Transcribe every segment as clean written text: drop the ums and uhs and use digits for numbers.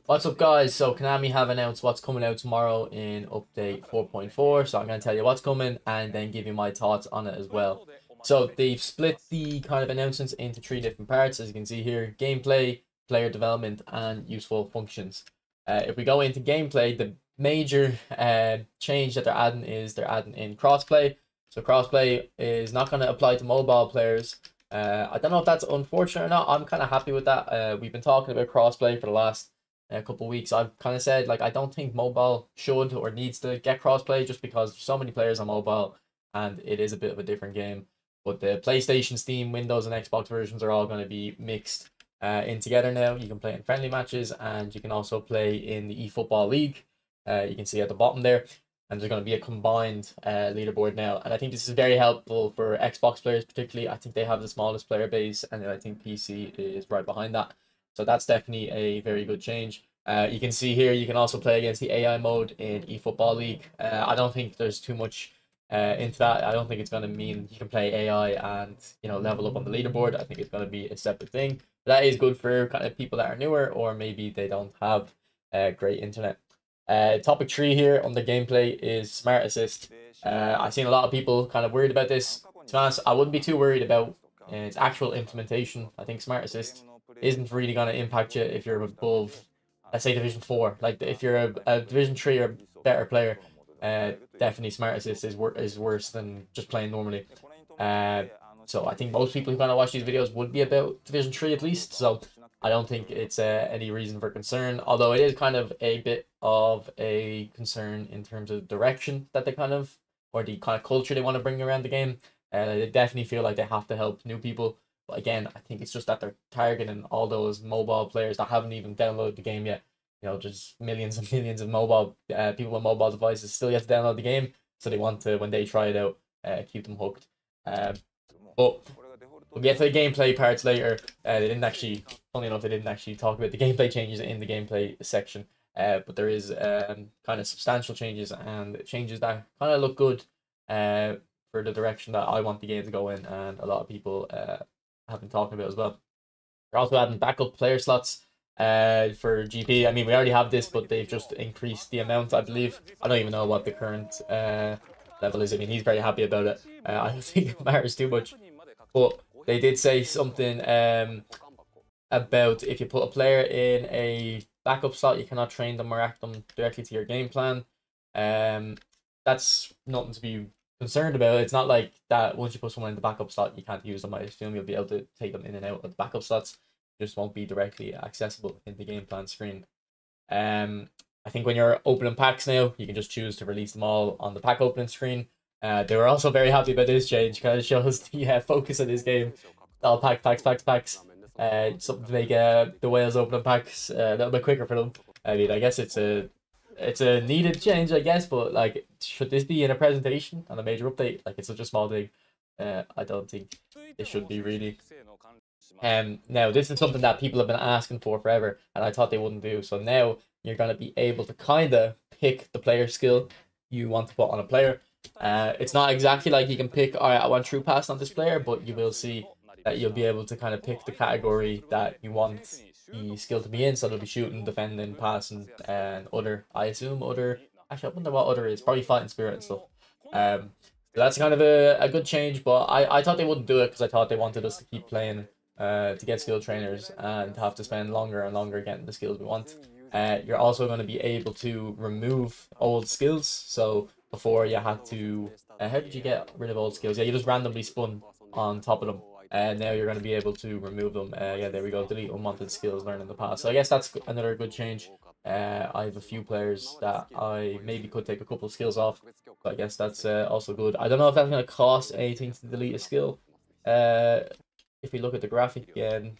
What's up, guys? So Konami have announced what's coming out tomorrow in update 4.4. So I'm going to tell you what's coming and then give you my thoughts on it as well. So they've split the kind of announcements into three different parts, as you can see here: gameplay, player development, and useful functions. If we go into gameplay, the major change that they're adding is they're adding in crossplay. So crossplay is not going to apply to mobile players. I don't know if that's unfortunate or not. I'm kind of happy with that. We've been talking about crossplay for the last a couple of weeks. I've kind of said, like, I don't think mobile should or needs to get crossplay just because there's so many players on mobile and it is a bit of a different game. But the PlayStation, Steam, Windows, and Xbox versions are all going to be mixed in together now. You can play in friendly matches and you can also play in the eFootball League. You can see at the bottom there. And there's going to be a combined leaderboard now. And I think this is very helpful for Xbox players particularly. I think they have the smallest player base, and I think PC is right behind that. So that's definitely a very good change. You can see here, you can also play against the AI mode in eFootball League. I don't think there's too much into that. I don't think it's going to mean you can play AI and, level up on the leaderboard. I think it's going to be a separate thing. But that is good for kind of people that are newer, or maybe they don't have great internet. Topic 3 here on the gameplay is smart assist. I've seen a lot of people kind of worried about this. To be honest, I wouldn't be too worried about its actual implementation. I think smart assist isn't really going to impact you if you're above, let's say, Division 4. Like, if you're a Division 3 or better player, definitely smart assist is worse than just playing normally. So I think most people who kind of watch these videos would be about Division 3 at least. So I don't think it's any reason for concern, although it is kind of a bit of a concern in terms of direction that they or the kind of culture they want to bring around the game. They definitely feel like they have to help new people. But again, I think it's just that they're targeting all those mobile players that haven't even downloaded the game yet. Just millions and millions of mobile people with mobile devices still yet to download the game. So they want to, when they try it out, keep them hooked. But we'll get to the gameplay parts later. They didn't actually, funny enough, they didn't actually talk about the gameplay changes in the gameplay section. But there is kind of substantial changes and changes that kind of look good for the direction that I want the game to go in, and a lot of people have been talking about as well. They're also adding backup player slots for GP. I mean, we already have this, but they've just increased the amount, I believe. I don't even know what the current level is. I mean, he's very happy about it. I don't think it matters too much. But they did say something about if you put a player in a backup slot, you cannot train them or act them directly to your game plan. That's nothing to be concerned about. It's not like that once you put someone in the backup slot, you can't use them. I assume you'll be able to take them in and out of the backup slots. Just won't be directly accessible in the game plan screen. I think when you're opening packs now, you can just choose to release them all on the pack opening screen. They were also very happy about this change. Kind of shows the focus of this game. All packs. Something to make the whales opening packs a little bit quicker for them. I mean, I guess it's a needed change, I guess. But like, should this be in a presentation on a major update? Like, it's such a small thing. I don't think it should be really. Now this is something that people have been asking for forever, and I thought they wouldn't do. So now you're gonna be able to kind of pick the player skill you want to put on a player. It's not exactly like you can pick, all right, I want true pass on this player, but you will see that you'll be able to kind of pick the category that you want the skill to be in. So they'll be shooting, defending, passing, and other. I assume other. Actually, I wonder what other is. Probably fighting spirit and stuff. That's kind of a good change, but I thought they wouldn't do it because I thought they wanted us to keep playing to get skill trainers and have to spend longer and longer getting the skills we want. You're also going to be able to remove old skills. So before you had to, how did you get rid of old skills? Yeah, you just randomly spun on top of them. And now you're going to be able to remove them. Yeah, there we go. Delete unwanted skills learned in the past. So I guess that's another good change. I have a few players that I maybe could take a couple of skills off. But I guess that's also good. I don't know if that's going to cost anything to delete a skill. If we look at the graphic again,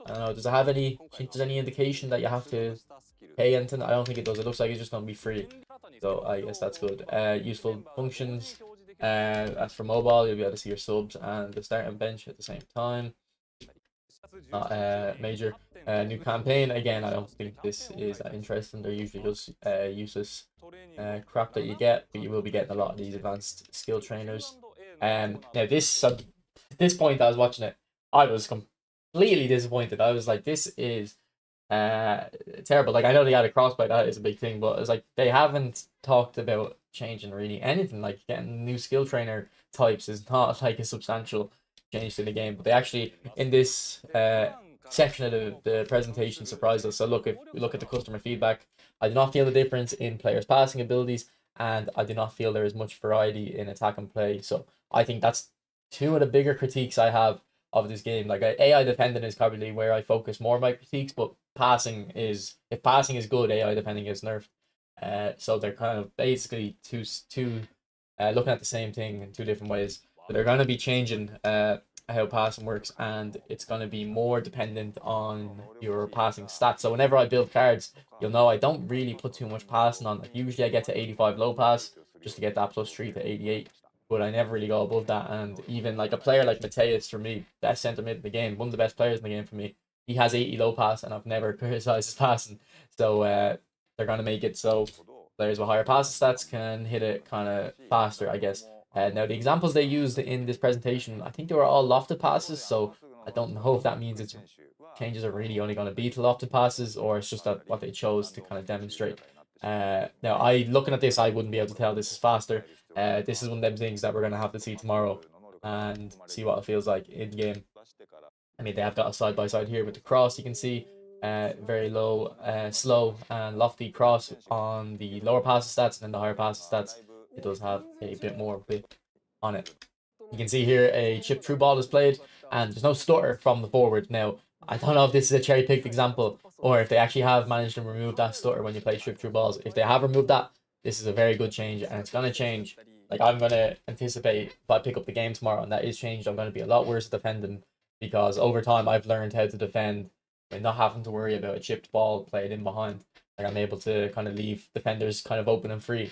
I don't know. Does it have any? Does any indication that you have to pay anything? I don't think it does. It looks like it's just going to be free. So I guess that's good. Useful functions. As for mobile, you'll be able to see your subs and the starting bench at the same time. Not major. New campaign. Again, I don't think this is that interesting. They're usually just useless crap that you get, but you will be getting a lot of these advanced skill trainers. Now this at this point I was watching it, I was completely disappointed. I was like, this is uh terrible. Like I know they had a crossplay, that is a big thing, but it's like they haven't talked about changing really anything. Like getting new skill trainer types is not like a substantial change to the game, but they actually in this section of the presentation surprised us. So look, if we look at the customer feedback, I do not feel the difference in players' passing abilities, and I do not feel there is much variety in attack and play. So I think that's two of the bigger critiques I have of this game. Like AI defending is probably where I focus more of my critiques, but passing is, if passing is good, AI defending is nerfed. So they're kind of basically two looking at the same thing in two different ways. But they're going to be changing how passing works, and it's going to be more dependent on your passing stats. So whenever I build cards, you'll know I don't really put too much passing on. Like usually I get to 85 low pass just to get that +3 to 88. But I never really go above that. And even like a player like Mateus, for me, best centre mid in the game, one of the best players in the game for me, he has 80 low pass, and I've never criticized his passing. So they're going to make it so players with higher passing stats can hit it kind of faster, I guess. Now, the examples they used in this presentation, I think they were all lofted passes, so I don't know if that means it's changes are really only going to be to lofted passes, or it's just that what they chose to kind of demonstrate. Now, looking at this, I wouldn't be able to tell this is faster. This is one of them things that we're going to have to see tomorrow and see what it feels like in game. I mean, they have got a side-by-side here with the cross, you can see. Very low, slow and lofty cross on the lower pass stats, and then the higher pass stats, it does have a bit more bit on it. You can see here a chip through ball is played, and there's no stutter from the forward. Now, I don't know if this is a cherry-picked example, or if they actually have managed to remove that stutter when you play chip through balls. If they have removed that, this is a very good change, and it's going to change. Like, I'm going to anticipate if I pick up the game tomorrow and that is changed, I'm going to be a lot worse at defending, because over time I've learned how to defend by not having to worry about a chipped ball played in behind. Like, I'm able to kind of leave defenders kind of open and free,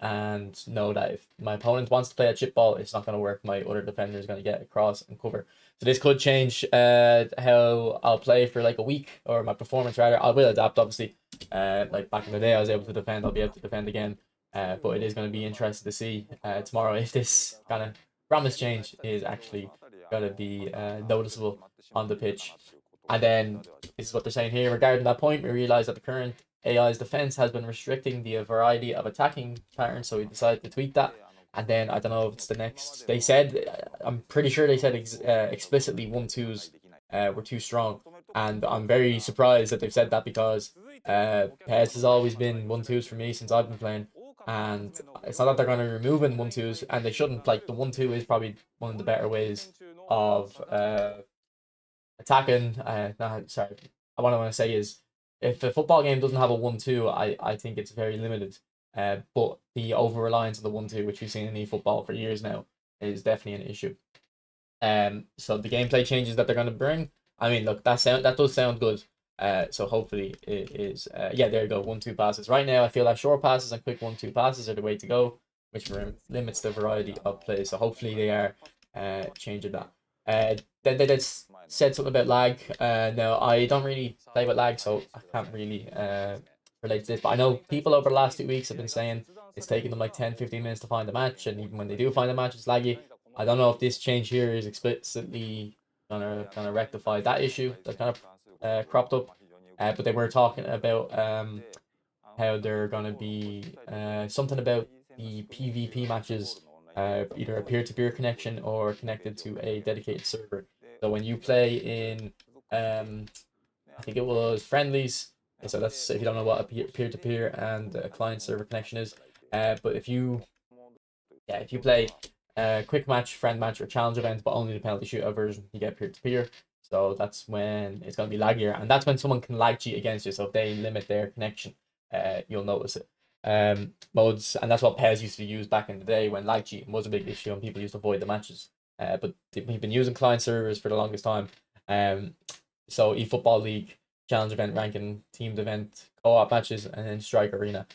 and know that if my opponent wants to play a chip ball, it's not going to work. My other defender is going to get across and cover. So this could change how I'll play for like a week, or my performance rather. I will adapt, obviously. Like back in the day I was able to defend, I'll be able to defend again. But it is going to be interesting to see tomorrow if this kind of promise change is actually going to be noticeable on the pitch. And then this is what they're saying here. Regarding that point, we realize that the current AI's defense has been restricting the variety of attacking patterns, so we decided to tweak that. And then I don't know if it's the next. They said, I'm pretty sure they said explicitly 1-2s were too strong, and I'm very surprised that they've said that, because Pez has always been 1-2s for me since I've been playing, and it's not that they're going to remove 1-2s, and they shouldn't. Like, the 1-2 is probably one of the better ways of attacking. Sorry, what I want to say is, if a football game doesn't have a 1-2, I think it's very limited. But the over reliance on the 1-2, which we've seen in eFootball for years now, is definitely an issue. So the gameplay changes that they're going to bring, I mean, look, that does sound good. So hopefully it is. Yeah, there you go. 1-2 passes. Right now, I feel like short passes and quick 1-2 passes are the way to go, which limits the variety of play. So hopefully they are changing that. Then they said something about lag. Now, I don't really play with lag, so I can't really relate to this. But I know people over the last 2 weeks have been saying it's taking them like 10-15 minutes to find a match, and even when they do find a match, it's laggy. I don't know if this change here is explicitly gonna rectify that issue that kind of cropped up. But they were talking about how they're gonna be something about the PvP matches, either a peer-to-peer connection or connected to a dedicated server. So when you play in, I think it was friendlies. So that's if you don't know what a peer-to-peer and a client-server connection is. But if you play quick match, friend match, or challenge event, but only the penalty shootout version, you get peer-to-peer. So that's when it's going to be laggier, and that's when someone can lag cheat against you. So if they limit their connection, you'll notice it. Modes, and that's what PES used to use back in the day when lag cheating was a big issue and people used to avoid the matches. But we've been using client servers for the longest time. So eFootball League, challenge event, ranking, teamed event, co-op matches, and then Strike Arena.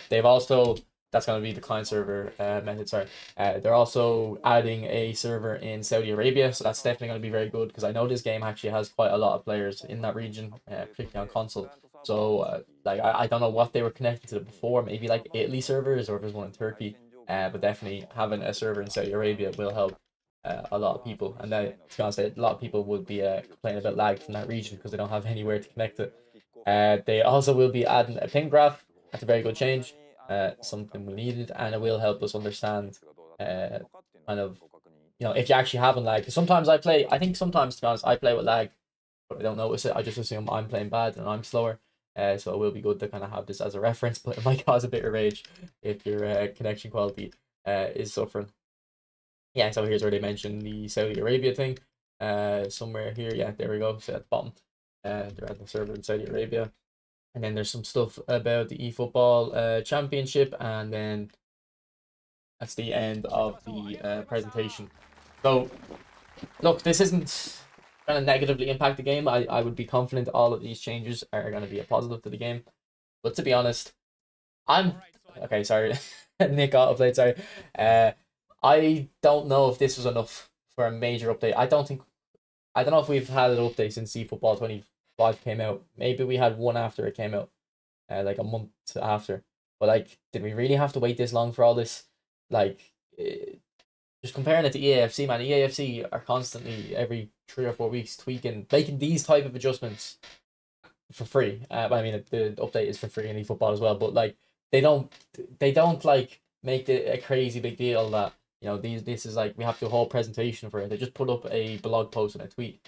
They've also, that's going to be the client server method, sorry. They're also adding a server in Saudi Arabia, so that's definitely going to be very good, because I know this game actually has quite a lot of players in that region, particularly on console. So like I don't know what they were connected to before, maybe like Italy servers, or if there's one in Turkey. But definitely having a server in Saudi Arabia will help a lot of people. And to be honest, a lot of people would be complaining about lag from that region because they don't have anywhere to connect it. They also will be adding a ping graph. That's a very good change. Something we needed, and it will help us understand kind of, if you actually haven't lag. Because sometimes I think sometimes, to be honest, I play with lag, but I don't notice it. I just assume I'm playing bad and I'm slower. So it will be good to kind of have this as a reference, but it might cause a bit of rage if your connection quality is suffering. Yeah, so here's where they mentioned the Saudi Arabia thing. Somewhere here, yeah, there we go. So at the bottom, they're at the server in Saudi Arabia. And then there's some stuff about the eFootball championship, and then that's the end of the presentation. So, look, this isn't going to negatively impact the game. I would be confident all of these changes are going to be a positive to the game. But to be honest, okay, sorry. Nick autoplayed, sorry. I don't know if this was enough for a major update. I don't know if we've had an update since eFootball 25 came out. Maybe we had one after it came out, like a month after. But like, did we really have to wait this long for all this? Like, just comparing it to EAFC, man. EAFC are constantly every 3 or 4 weeks tweaking, making these type of adjustments for free. I mean, the update is for free in eFootball as well. But like, they don't like make it a crazy big deal that this is like we have to do a whole presentation for it. They just put up a blog post and a tweet.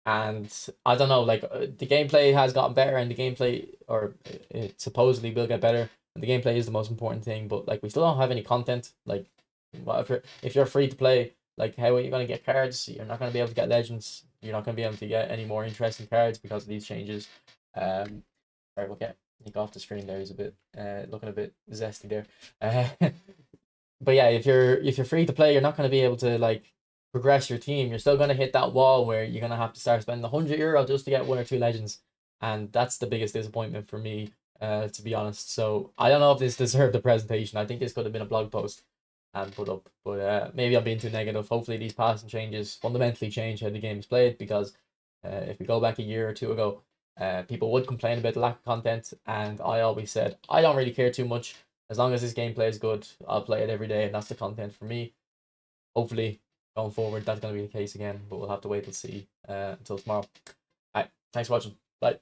And I don't know, like the gameplay has gotten better, and the gameplay, or it supposedly will get better. And the gameplay is the most important thing, but like we still don't have any content. Like, if you're free to play, like how are you gonna get cards? You're not gonna be able to get legends. You're not gonna be able to get any more interesting cards because of these changes. Sorry, we'll get Nick off the screen there. He's a bit looking a bit zesty there. But yeah, if you're free to play, you're not gonna be able to like progress your team. You're still going to hit that wall where you're going to have to start spending €100 just to get 1 or 2 legends, and that's the biggest disappointment for me, to be honest. So I don't know if this deserved a presentation. I think this could have been a blog post and put up, but maybe I'm being too negative. Hopefully these passing changes fundamentally change how the game is played, because if we go back a year or two ago, people would complain about the lack of content, and I always said I don't really care too much. As long as this gameplay is good, I'll play it every day, and that's the content for me. Hopefully going forward, that's going to be the case again, but we'll have to wait and see until tomorrow. Alright, thanks for watching. Bye.